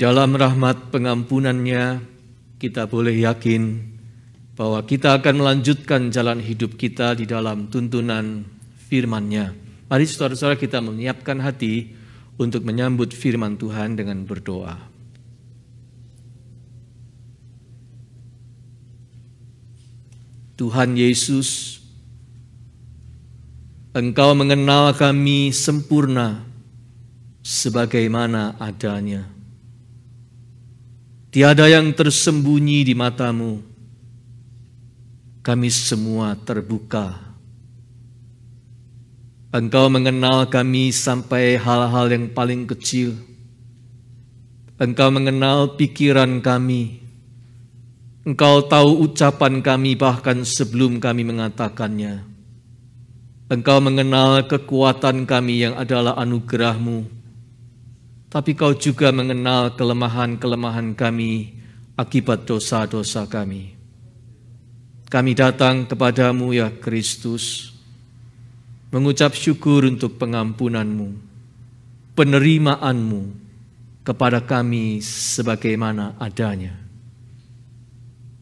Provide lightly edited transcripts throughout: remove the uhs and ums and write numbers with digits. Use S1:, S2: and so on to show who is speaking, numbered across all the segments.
S1: dalam rahmat pengampunannya, kita boleh yakin bahwa kita akan melanjutkan jalan hidup kita di dalam tuntunan firman-Nya. Mari saudara-saudara kita menyiapkan hati untuk menyambut firman Tuhan dengan berdoa. Tuhan Yesus, Engkau mengenal kami sempurna sebagaimana adanya. Tiada yang tersembunyi di mata-Mu. Kami semua terbuka. Engkau mengenal kami sampai hal-hal yang paling kecil. Engkau mengenal pikiran kami. Engkau tahu ucapan kami bahkan sebelum kami mengatakannya. Engkau mengenal kekuatan kami yang adalah anugerah-Mu. Tapi Kau juga mengenal kelemahan-kelemahan kami akibat dosa-dosa kami. Kami datang kepadamu ya Kristus, mengucap syukur untuk pengampunan-Mu, penerimaan-Mu kepada kami sebagaimana adanya.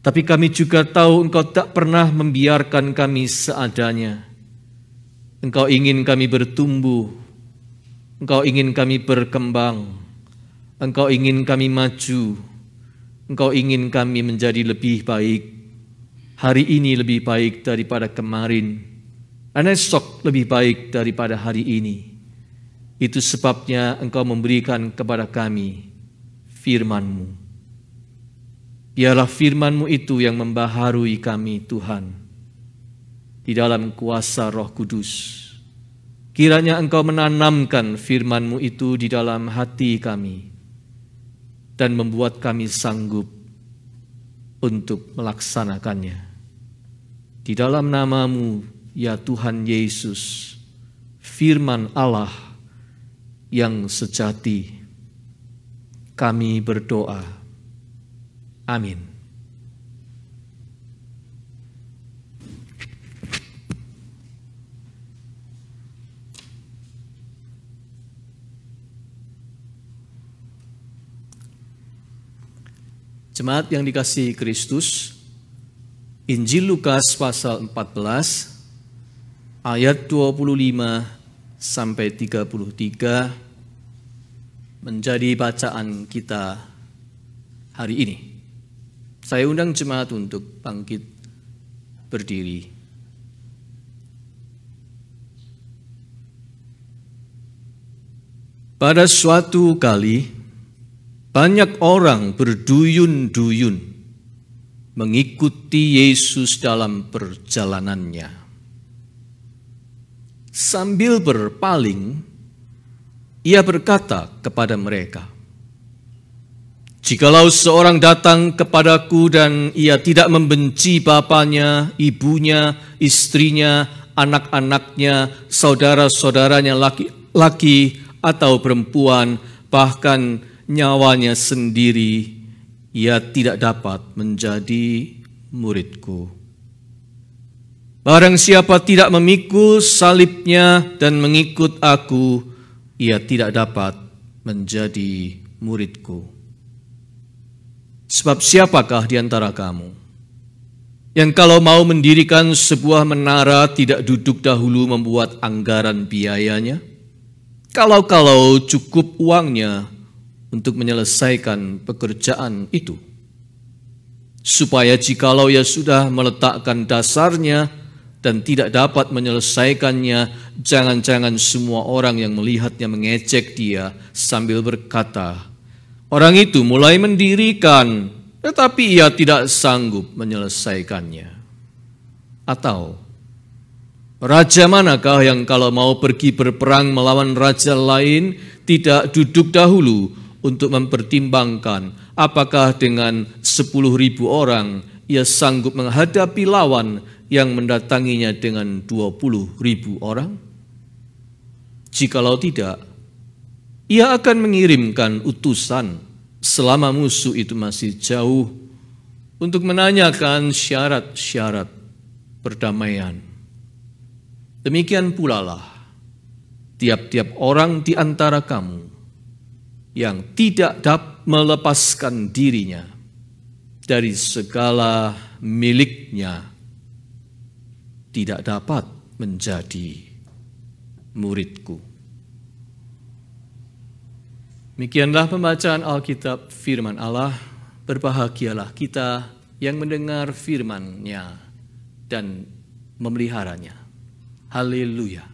S1: Tapi kami juga tahu Engkau tak pernah membiarkan kami seadanya. Engkau ingin kami bertumbuh, Engkau ingin kami berkembang, Engkau ingin kami maju, Engkau ingin kami menjadi lebih baik, hari ini lebih baik daripada kemarin, dan esok lebih baik daripada hari ini. Itu sebabnya Engkau memberikan kepada kami firman-Mu. Biarlah firman-Mu itu yang membaharui kami Tuhan. Di dalam kuasa Roh Kudus, kiranya Engkau menanamkan firman-Mu itu di dalam hati kami dan membuat kami sanggup untuk melaksanakannya. Di dalam nama-Mu, ya Tuhan Yesus, firman Allah yang sejati, kami berdoa. Amin. Jemaat yang dikasihi Kristus, Injil Lukas pasal 14 ayat 25 sampai 33 menjadi bacaan kita hari ini. Saya undang jemaat untuk bangkit berdiri. Pada suatu kali, banyak orang berduyun-duyun mengikuti Yesus dalam perjalanannya. Sambil berpaling, Ia berkata kepada mereka, "Jikalau seorang datang kepadaku dan ia tidak membenci bapaknya, ibunya, istrinya, anak-anaknya, saudara-saudaranya laki-laki atau perempuan, bahkan nyawanya sendiri, ia tidak dapat menjadi muridku. Barang siapa tidak memikul salibnya dan mengikut aku, ia tidak dapat menjadi muridku. Sebab siapakah di antara kamu yang kalau mau mendirikan sebuah menara tidak duduk dahulu membuat anggaran biayanya? Kalau cukup uangnya untuk menyelesaikan pekerjaan itu, supaya jikalau ia sudah meletakkan dasarnya dan tidak dapat menyelesaikannya, jangan-jangan semua orang yang melihatnya mengejek dia sambil berkata, orang itu mulai mendirikan, tetapi ia tidak sanggup menyelesaikannya. Atau, raja manakah yang kalau mau pergi berperang melawan raja lain tidak duduk dahulu untuk mempertimbangkan apakah dengan 10.000 orang ia sanggup menghadapi lawan yang mendatanginya dengan 20.000 orang? Jikalau tidak, ia akan mengirimkan utusan selama musuh itu masih jauh untuk menanyakan syarat-syarat perdamaian. Demikian pula lah tiap-tiap orang di antara kamu yang tidak melepaskan dirinya dari segala miliknya, tidak dapat menjadi muridku. Demikianlah pembacaan Alkitab firman Allah. Berbahagialah kita yang mendengar firman-Nya dan memeliharanya. Haleluya.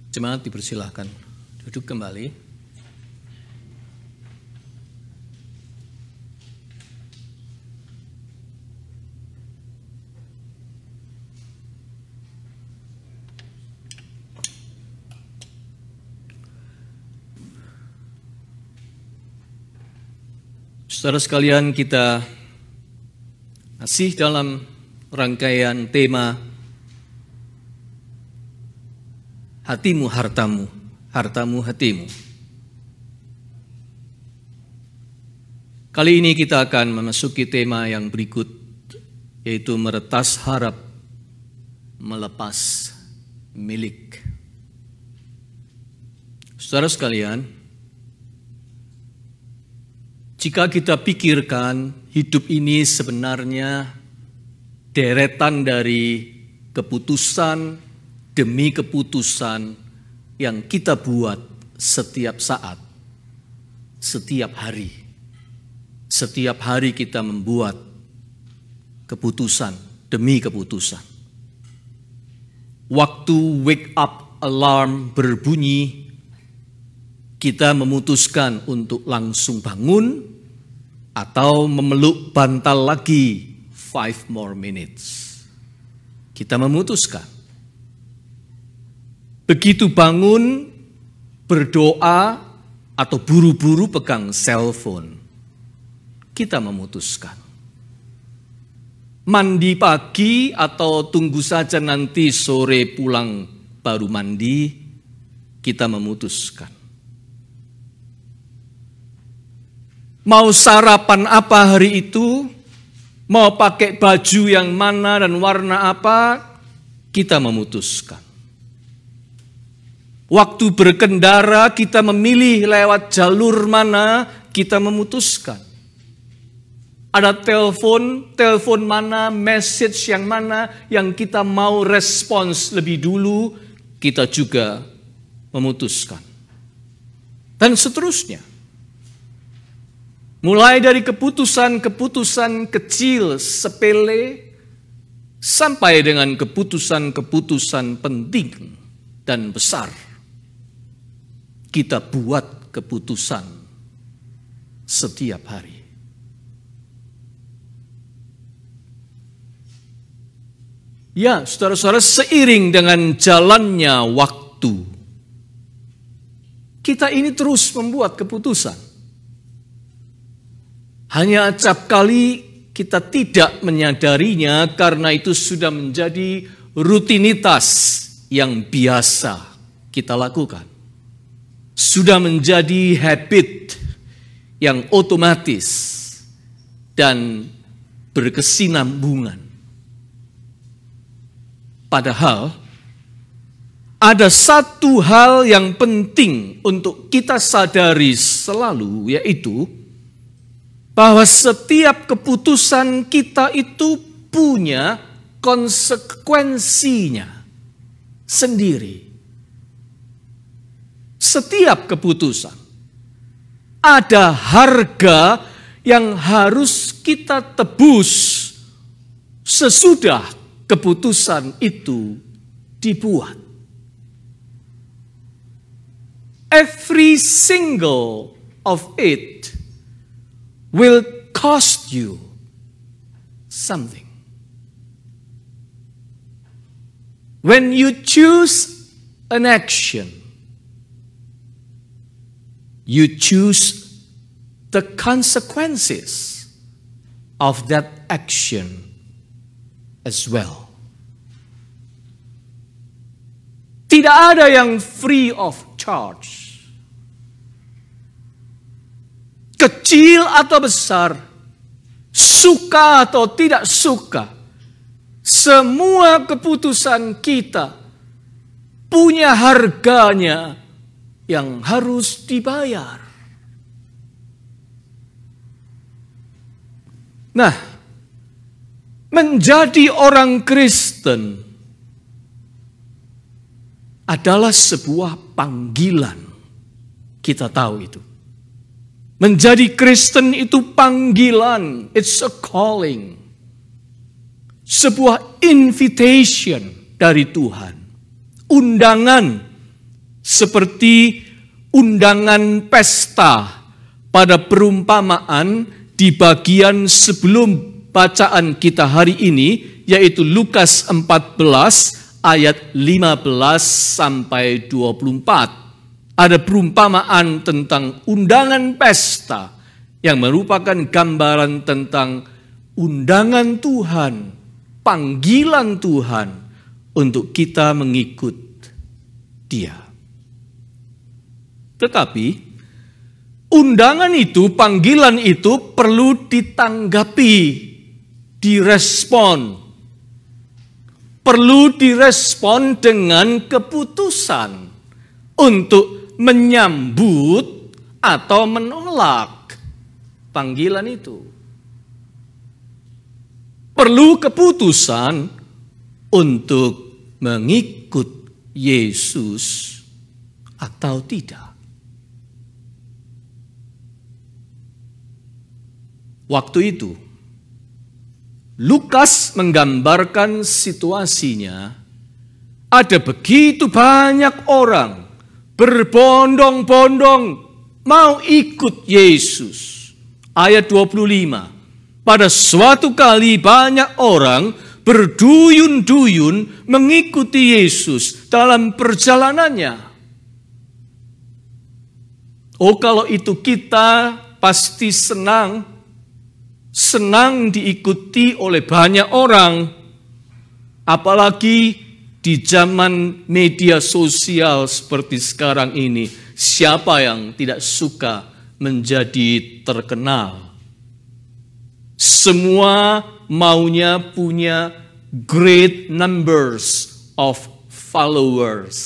S1: Jemaat dipersilahkan duduk kembali. Saudara sekalian, kita masih dalam rangkaian tema hatimu hartamu, hartamu hatimu. Kali ini kita akan memasuki tema yang berikut, yaitu meretas harap, melepas milik. Saudara sekalian, jika kita pikirkan hidup ini sebenarnya deretan dari keputusan demi keputusan yang kita buat setiap saat, setiap hari. Setiap hari kita membuat keputusan demi keputusan. Waktu wake up alarm berbunyi, kita memutuskan untuk langsung bangun atau memeluk bantal lagi 5 more minutes. Kita memutuskan. Begitu bangun, berdoa, atau buru-buru pegang cellphone, kita memutuskan. Mandi pagi atau tunggu saja nanti sore pulang baru mandi, kita memutuskan. Mau sarapan apa hari itu, mau pakai baju yang mana dan warna apa, kita memutuskan. Waktu berkendara kita memilih lewat jalur mana, kita memutuskan. Ada telepon mana, message yang mana yang kita mau respons lebih dulu, kita juga memutuskan. Dan seterusnya. Mulai dari keputusan-keputusan kecil, sepele, sampai dengan keputusan-keputusan penting dan besar. Kita buat keputusan setiap hari. Ya, saudara-saudara, seiring dengan jalannya waktu, kita ini terus membuat keputusan. Hanya acap kali kita tidak menyadarinya karena itu sudah menjadi rutinitas yang biasa kita lakukan. Sudah menjadi habit yang otomatis dan berkesinambungan. Padahal ada satu hal yang penting untuk kita sadari selalu, yaitu bahwa setiap keputusan kita itu punya konsekuensinya sendiri. Setiap keputusan ada harga yang harus kita tebus sesudah keputusan itu dibuat. Every single of it will cost you something. When you choose an action, you choose the consequences of that action as well. Tidak ada yang free of charge. kecil atau besar, suka atau tidak suka, semua keputusan kita punya harganya yang harus dibayar. Nah, menjadi orang Kristen adalah sebuah panggilan. Kita tahu itu. Menjadi Kristen itu panggilan. It's a calling. Sebuah invitation dari Tuhan. Undangan. Seperti undangan pesta pada perumpamaan di bagian sebelum bacaan kita hari ini, yaitu Lukas 14 ayat 15 sampai 24. Ada perumpamaan tentang undangan pesta yang merupakan gambaran tentang undangan Tuhan, panggilan Tuhan untuk kita mengikut Dia. Tetapi undangan itu, panggilan itu perlu ditanggapi, direspon. Perlu direspon dengan keputusan untuk menyambut atau menolak panggilan itu. Perlu keputusan untuk mengikut Yesus atau tidak. Waktu itu, Lukas menggambarkan situasinya. Ada begitu banyak orang berbondong-bondong mau ikut Yesus. Ayat 25. Pada suatu kali banyak orang berduyun-duyun mengikuti Yesus dalam perjalanannya. Oh, kalau itu kita pasti senang diikuti oleh banyak orang, apalagi di zaman media sosial seperti sekarang ini. Siapa yang tidak suka menjadi terkenal? Semua maunya punya great numbers of followers.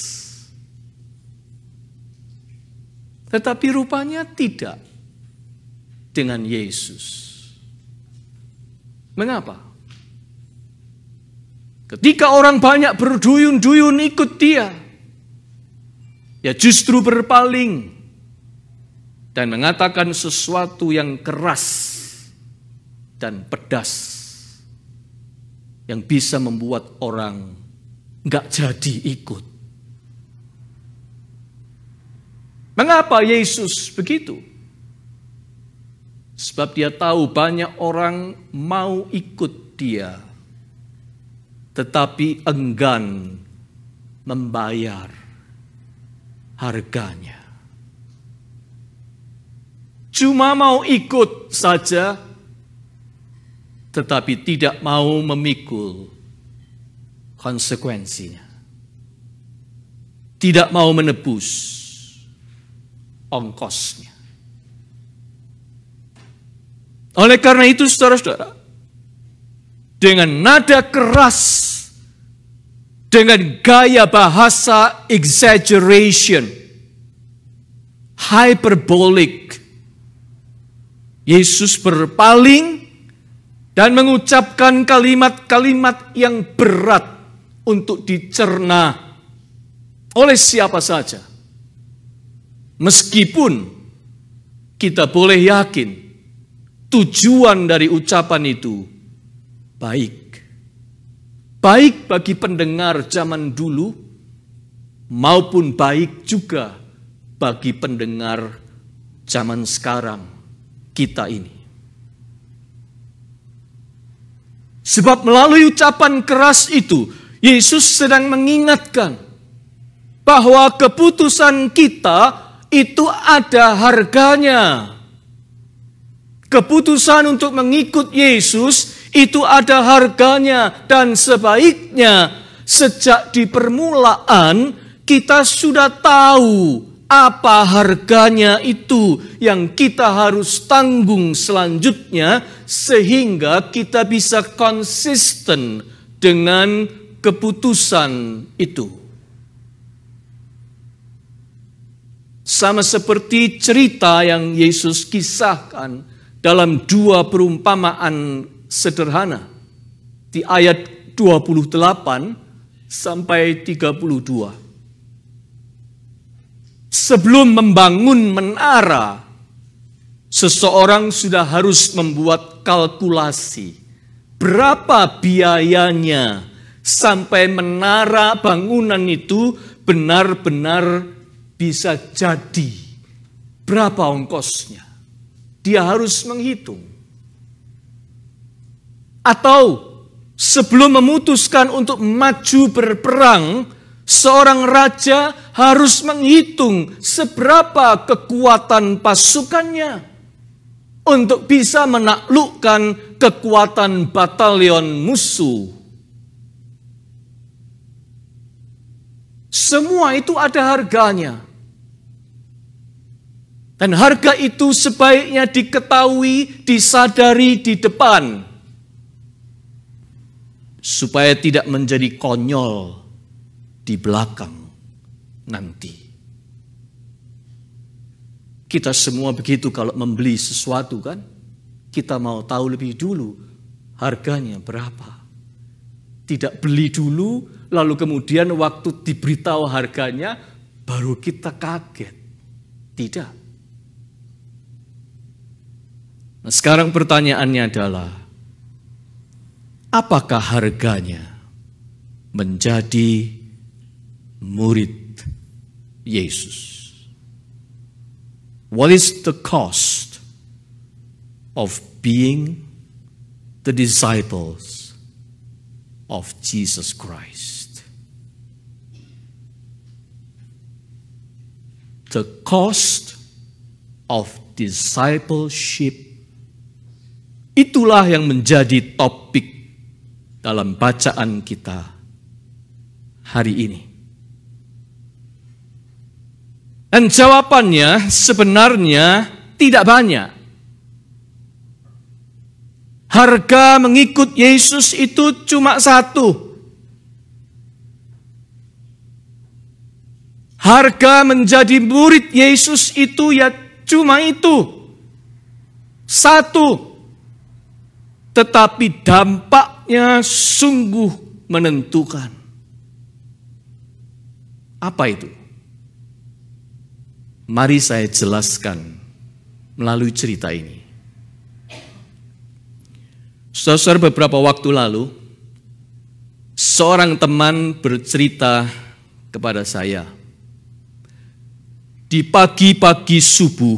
S1: Tetapi rupanya tidak dengan Yesus. Mengapa? Ketika orang banyak berduyun-duyun ikut Dia, ya justru berpaling dan mengatakan sesuatu yang keras dan pedas yang bisa membuat orang nggak jadi ikut. Mengapa Yesus begitu? Sebab Dia tahu banyak orang mau ikut Dia, tetapi enggan membayar harganya. Cuma mau ikut saja, tetapi tidak mau memikul konsekuensinya. Tidak mau menebus ongkosnya. Oleh karena itu, saudara-saudara, dengan nada keras, dengan gaya bahasa exaggeration, hyperbolic, Yesus berpaling dan mengucapkan kalimat-kalimat yang berat untuk dicerna oleh siapa saja. Meskipun kita boleh yakin tujuan dari ucapan itu baik. Baik bagi pendengar zaman dulu maupun baik juga bagi pendengar zaman sekarang kita ini. Sebab melalui ucapan keras itu, Yesus sedang mengingatkan bahwa keputusan kita itu ada harganya. Keputusan untuk mengikut Yesus itu ada harganya, dan sebaiknya sejak di permulaan kita sudah tahu apa harganya itu yang kita harus tanggung selanjutnya sehingga kita bisa konsisten dengan keputusan itu. Sama seperti cerita yang Yesus kisahkan dalam 2 perumpamaan sederhana di ayat 28 sampai 32. Sebelum membangun menara, seseorang sudah harus membuat kalkulasi. Berapa biayanya sampai menara bangunan itu benar-benar bisa jadi? Berapa ongkosnya? Dia harus menghitung. Atau sebelum memutuskan untuk maju berperang, seorang raja harus menghitung seberapa kekuatan pasukannya untuk bisa menaklukkan kekuatan batalion musuh. Semua itu ada harganya. Dan harga itu sebaiknya diketahui, disadari di depan. Supaya tidak menjadi konyol di belakang nanti. Kita semua begitu kalau membeli sesuatu kan. Kita mau tahu lebih dulu harganya berapa. Tidak beli dulu, lalu kemudian waktu diberitahu harganya, baru kita kaget. Tidak. Nah, sekarang pertanyaannya adalah, apakah harganya menjadi murid Yesus? What is the cost of being the disciples of Jesus Christ? The cost of discipleship, itulah yang menjadi topik dalam bacaan kita hari ini. Dan jawabannya sebenarnya tidak banyak. Harga mengikut Yesus itu cuma satu. Harga menjadi murid Yesus itu ya cuma itu. Satu. Tetapi dampaknya sungguh menentukan. Apa itu? Mari saya jelaskan melalui cerita ini. Saudara, beberapa waktu lalu, seorang teman bercerita kepada saya. Di pagi-pagi subuh,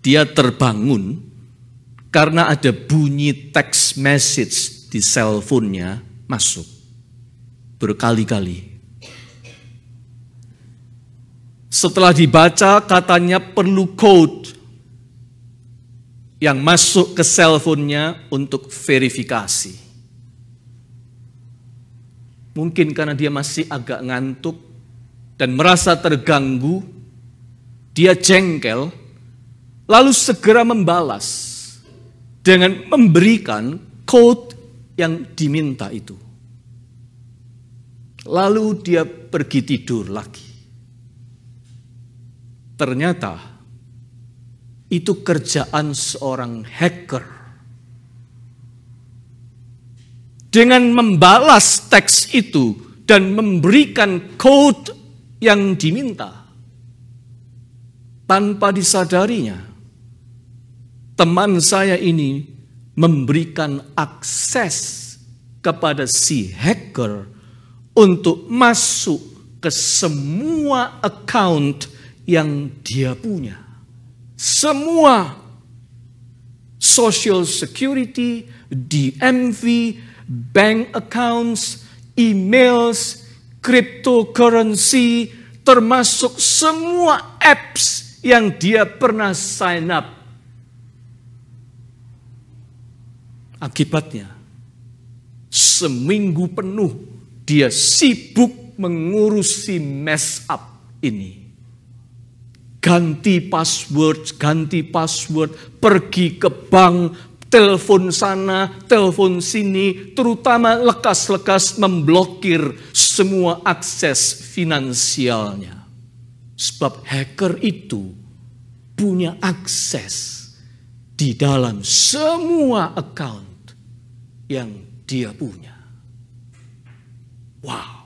S1: dia terbangun karena ada bunyi text message di cellphone-nya masuk berkali-kali. Setelah dibaca, katanya perlu code yang masuk ke cellphone-nya untuk verifikasi. Mungkin karena dia masih agak ngantuk dan merasa terganggu, dia jengkel, lalu segera membalas dengan memberikan code yang diminta itu. Lalu dia pergi tidur lagi. Ternyata itu kerjaan seorang hacker. Dengan membalas teks itu dan memberikan code yang diminta, tanpa disadarinya, teman saya ini memberikan akses kepada si hacker untuk masuk ke semua account yang dia punya. Semua Social Security, DMV, bank accounts, emails, cryptocurrency, termasuk semua apps yang dia pernah sign up. Akibatnya, seminggu penuh dia sibuk mengurusi mess up ini. ganti password, pergi ke bank, telepon sana, telepon sini, terutama lekas-lekas memblokir semua akses finansialnya. Sebab hacker itu punya akses di dalam semua account yang dia punya. Wow.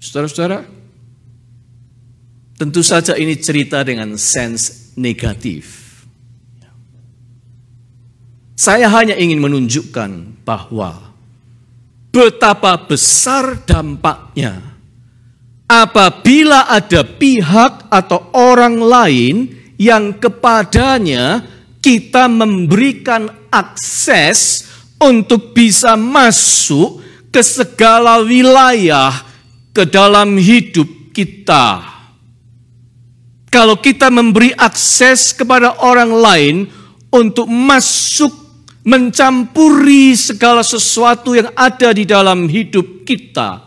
S1: Saudara-saudara, tentu saja ini cerita dengan sense negatif. Saya hanya ingin menunjukkan bahwa betapa besar dampaknya apabila ada pihak atau orang lain yang kepadanya kita memberikan akses untuk bisa masuk ke segala wilayah ke dalam hidup kita. Kalau kita memberi akses kepada orang lain untuk masuk mencampuri segala sesuatu yang ada di dalam hidup kita,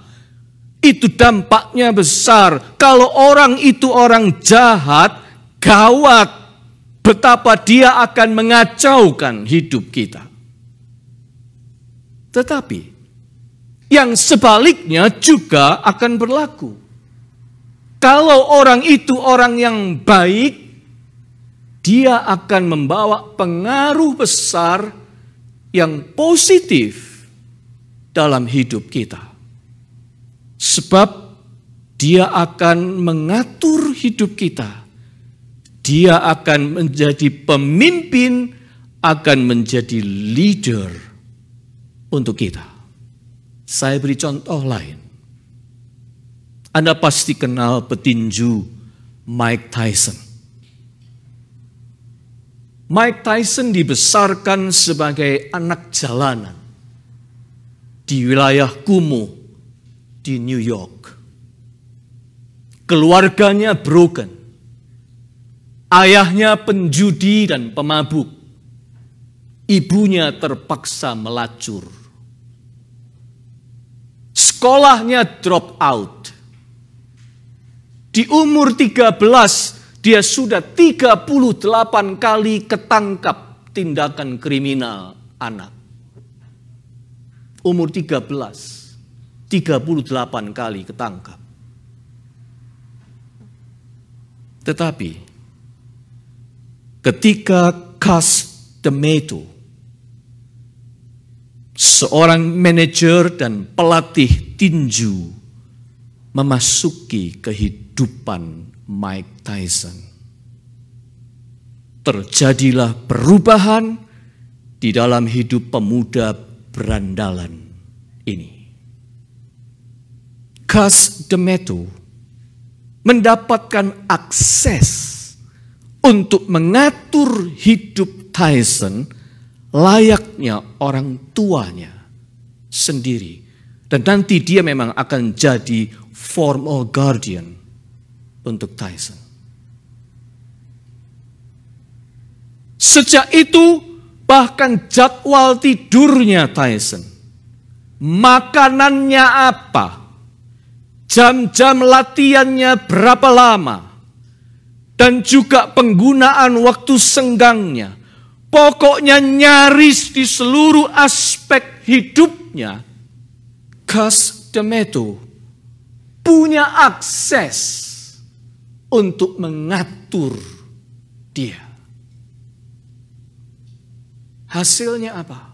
S1: itu dampaknya besar. Kalau orang itu orang jahat, gawat, betapa dia akan mengacaukan hidup kita. Tetapi yang sebaliknya juga akan berlaku. Kalau orang itu orang yang baik, dia akan membawa pengaruh besar yang positif dalam hidup kita. Sebab dia akan mengatur hidup kita. Dia akan menjadi pemimpin, akan menjadi leader untuk kita. Saya beri contoh lain. Anda pasti kenal petinju Mike Tyson. Mike Tyson dibesarkan sebagai anak jalanan di wilayah kumuh di New York. Keluarganya broken. Ayahnya penjudi dan pemabuk. Ibunya terpaksa melacur. Sekolahnya drop out. Di umur 13, dia sudah 38 kali ketangkap tindakan kriminal anak. Umur 13, 38 kali ketangkap. Tetapi, ketika Cus D'Amato, seorang manajer dan pelatih tinju, memasuki kehidupan Mike Tyson, terjadilah perubahan di dalam hidup pemuda berandalan ini. Cus D'Amato mendapatkan akses untuk mengatur hidup Tyson layaknya orang tuanya sendiri. Dan nanti dia memang akan jadi formal guardian untuk Tyson. Sejak itu bahkan jadwal tidurnya Tyson, makanannya apa, jam-jam latihannya berapa lama, dan juga penggunaan waktu senggangnya, pokoknya nyaris di seluruh aspek hidupnya, Cus D'Amato punya akses untuk mengatur dia. Hasilnya apa?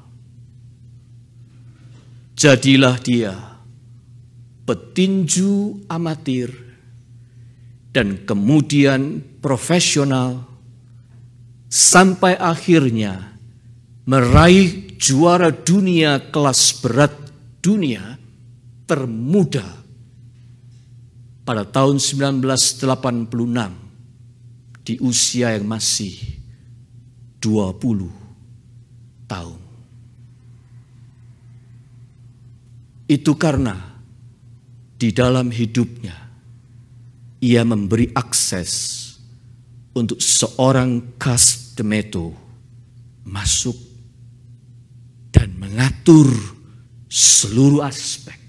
S1: Jadilah dia petinju amatir dan kemudian profesional sampai akhirnya meraih juara dunia kelas berat dunia termuda pada tahun 1986 di usia yang masih 20 tahun. Itu karena di dalam hidupnya ia memberi akses untuk seorang Cus D'Amato masuk dan mengatur seluruh aspek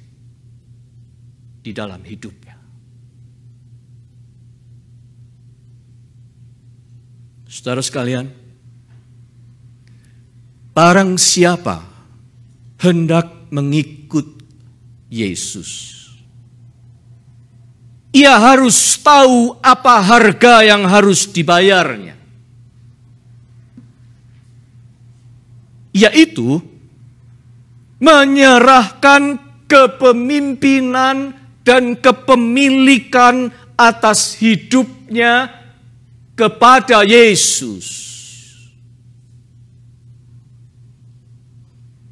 S1: di dalam hidupnya. Saudara sekalian, barang siapa hendak mengikut Yesus, ia harus tahu apa harga yang harus dibayarnya, yaitu menyerahkan kepemimpinan dan kepemilikan atas hidupnya kepada Yesus.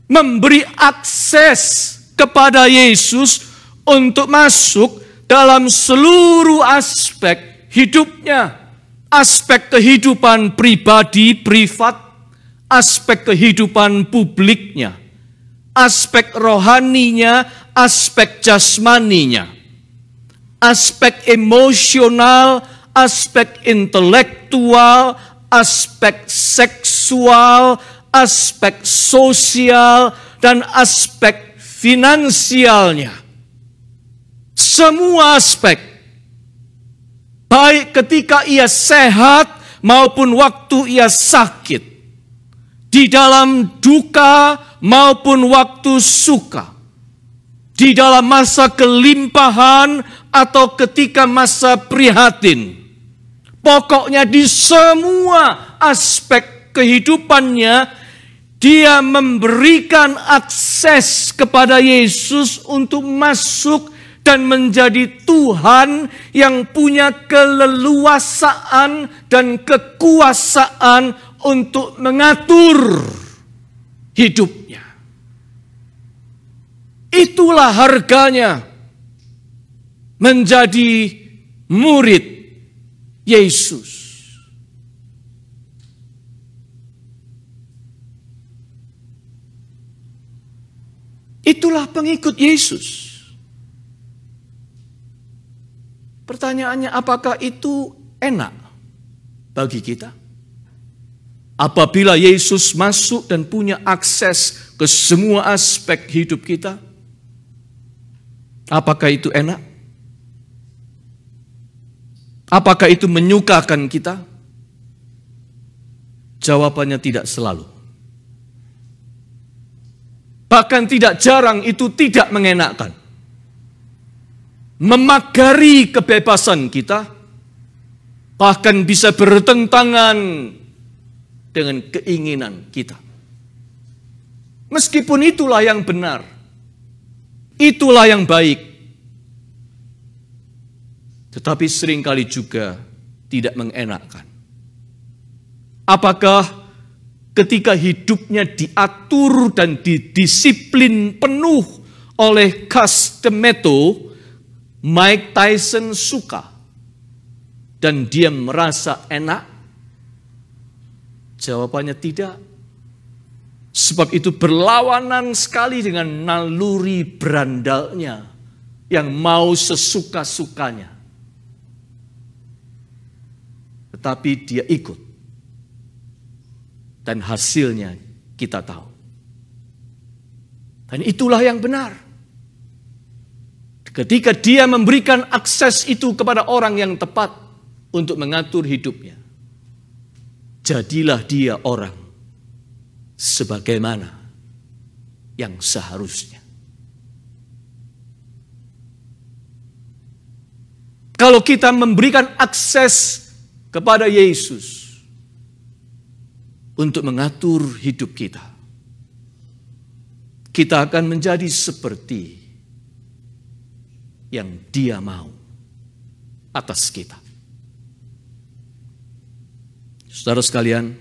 S1: Memberi akses kepada Yesus untuk masuk dalam seluruh aspek hidupnya. Aspek kehidupan pribadi, privat, aspek kehidupan publiknya, aspek rohaninya, aspek jasmaninya, aspek emosional, aspek intelektual, aspek seksual, aspek sosial, dan aspek finansialnya. Semua aspek, baik ketika ia sehat maupun waktu ia sakit, di dalam duka maupun waktu suka, di dalam masa kelimpahan atau ketika masa prihatin. Pokoknya di semua aspek kehidupannya, dia memberikan akses kepada Yesus untuk masuk dan menjadi Tuhan yang punya keleluasaan dan kekuasaan untuk mengatur hidupnya. Itulah harganya menjadi murid Yesus. Itulah pengikut Yesus. Pertanyaannya, apakah itu enak bagi kita? Apabila Yesus masuk dan punya akses ke semua aspek hidup kita, apakah itu enak? Apakah itu menyukakan kita? Jawabannya tidak selalu. Bahkan tidak jarang itu tidak mengenakkan. Memagari kebebasan kita, bahkan bisa bertentangan dengan keinginan kita. Meskipun itulah yang benar, itulah yang baik, tetapi seringkali juga tidak mengenakkan. Apakah ketika hidupnya diatur dan didisiplin penuh oleh Castemetto, Mike Tyson suka dan dia merasa enak? Jawabannya tidak. Sebab itu berlawanan sekali dengan naluri berandalnya yang mau sesuka-sukanya. Tetapi dia ikut. Dan hasilnya kita tahu. Dan itulah yang benar. Ketika dia memberikan akses itu kepada orang yang tepat untuk mengatur hidupnya, jadilah dia orang sebagaimana yang seharusnya. Kalau kita memberikan akses kepada Yesus untuk mengatur hidup kita, kita akan menjadi seperti yang Dia mau atas kita. Saudara sekalian,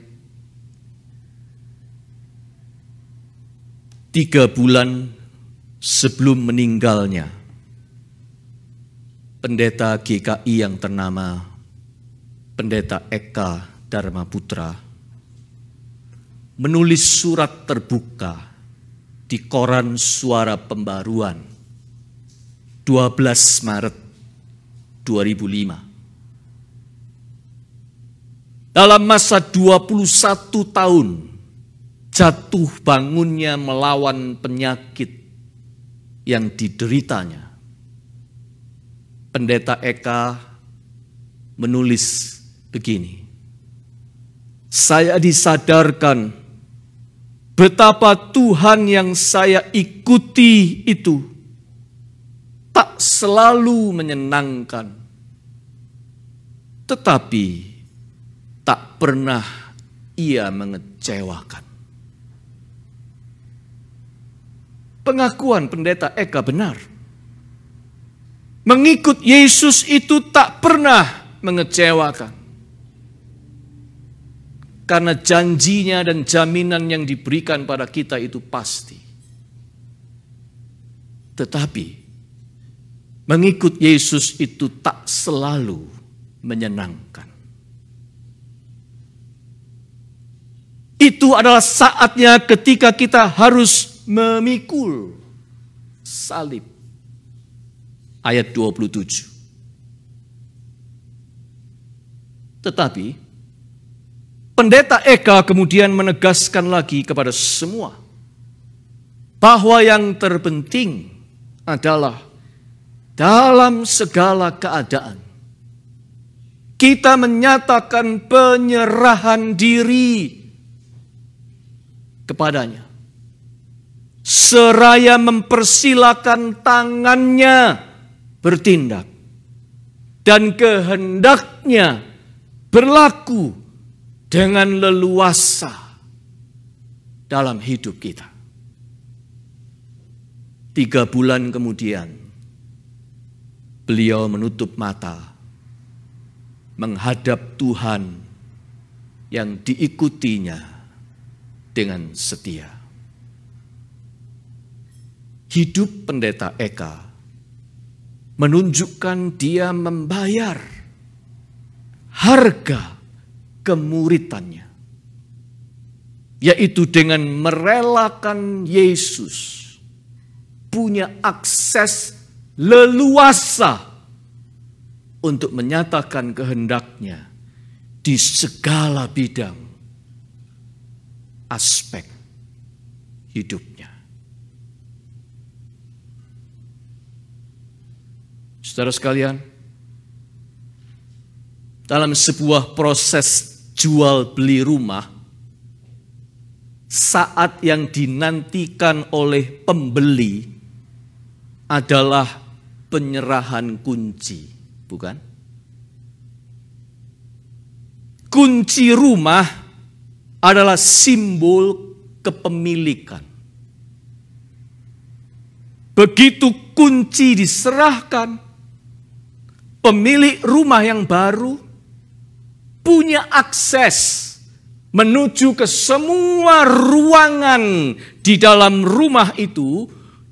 S1: 3 bulan sebelum meninggalnya, pendeta GKI yang ternama Pendeta Eka Dharma Putra menulis surat terbuka di koran Suara Pembaruan 12 Maret 2005. Dalam masa 21 tahun jatuh bangunnya melawan penyakit yang dideritanya, Pendeta Eka menulis begini: saya disadarkan betapa Tuhan yang saya ikuti itu tak selalu menyenangkan, tetapi tak pernah ia mengecewakan. Pengakuan Pendeta Eka benar. Mengikut Yesus itu tak pernah mengecewakan. Karena janjinya dan jaminan yang diberikan pada kita itu pasti. Tetapi mengikut Yesus itu tak selalu menyenangkan. Itu adalah saatnya ketika kita harus memikul salib. Ayat 27. Tetapi Pendeta Eka kemudian menegaskan lagi kepada semua bahwa yang terpenting adalah dalam segala keadaan kita menyatakan penyerahan diri kepadanya, seraya mempersilakan tangannya bertindak dan kehendaknya berlaku dengan leluasa dalam hidup kita. 3 bulan kemudian, beliau menutup mata, menghadap Tuhan yang diikutinya dengan setia. Hidup Pendeta Eka menunjukkan dia membayar harga kemuritannya, yaitu dengan merelakan Yesus punya akses leluasa untuk menyatakan kehendaknya di segala bidang aspek hidupnya. Saudara sekalian, dalam sebuah proses jual beli rumah, saat yang dinantikan oleh pembeli adalah penyerahan kunci, bukan? Kunci rumah adalah simbol kepemilikan. Begitu kunci diserahkan, pemilik rumah yang baru punya akses menuju ke semua ruangan di dalam rumah itu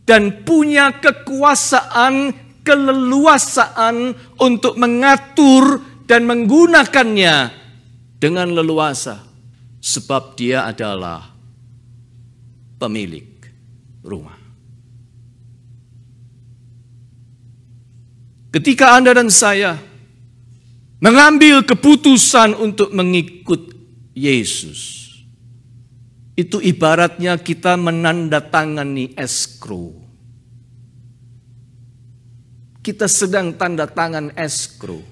S1: dan punya kekuasaan, keleluasaan untuk mengatur dan menggunakannya dengan leluasa sebab dia adalah pemilik rumah. Ketika Anda dan saya mengambil keputusan untuk mengikut Yesus, itu ibaratnya kita menandatangani escrow. Kita sedang tanda tangan escrow.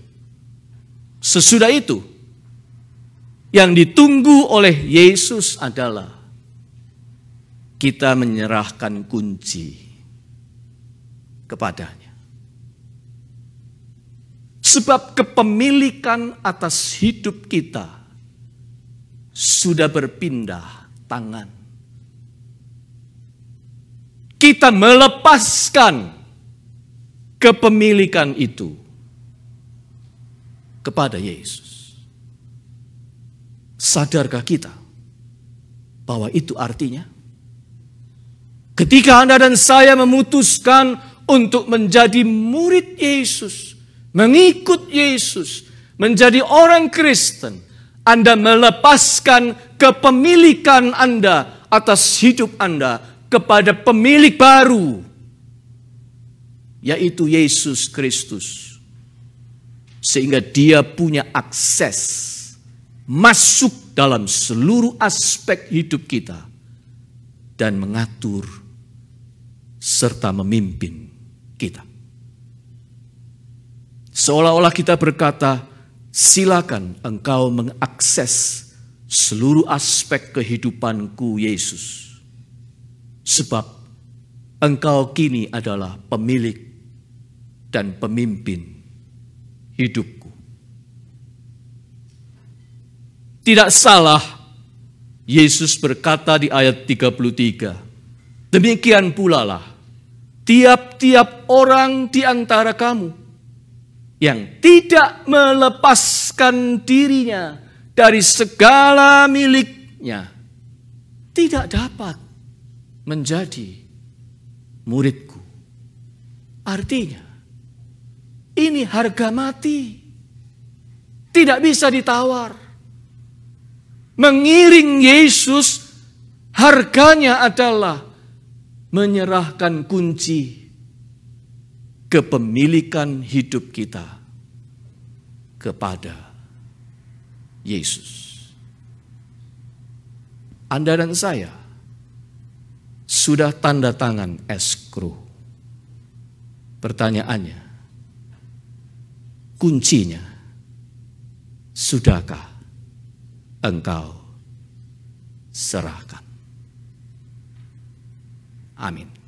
S1: Sesudah itu, yang ditunggu oleh Yesus adalah kita menyerahkan kunci kepadanya. Sebab kepemilikan atas hidup kita sudah berpindah tangan. Kita melepaskan kepemilikan itu kepada Yesus. Sadarkah kita bahwa itu artinya ketika Anda dan saya memutuskan untuk menjadi murid Yesus, mengikut Yesus, menjadi orang Kristen, Anda melepaskan kepemilikan Anda atas hidup Anda kepada pemilik baru, yaitu Yesus Kristus. Sehingga dia punya akses masuk dalam seluruh aspek hidup kita dan mengatur serta memimpin kita. Seolah-olah kita berkata, silakan engkau mengakses seluruh aspek kehidupanku, Yesus. Sebab Engkau kini adalah pemilik dan pemimpin hidupku. Tidak salah Yesus berkata di ayat 33, demikian pula lah tiap-tiap orang di antara kamu yang tidak melepaskan dirinya dari segala miliknya tidak dapat menjadi muridku. Artinya, ini harga mati. Tidak bisa ditawar. Mengiring Yesus, harganya adalah menyerahkan kunci kepemilikan hidup kita kepada Yesus. Anda dan saya sudah tanda tangan escrow. Pertanyaannya, kuncinya, sudahkah engkau serahkan? Amin.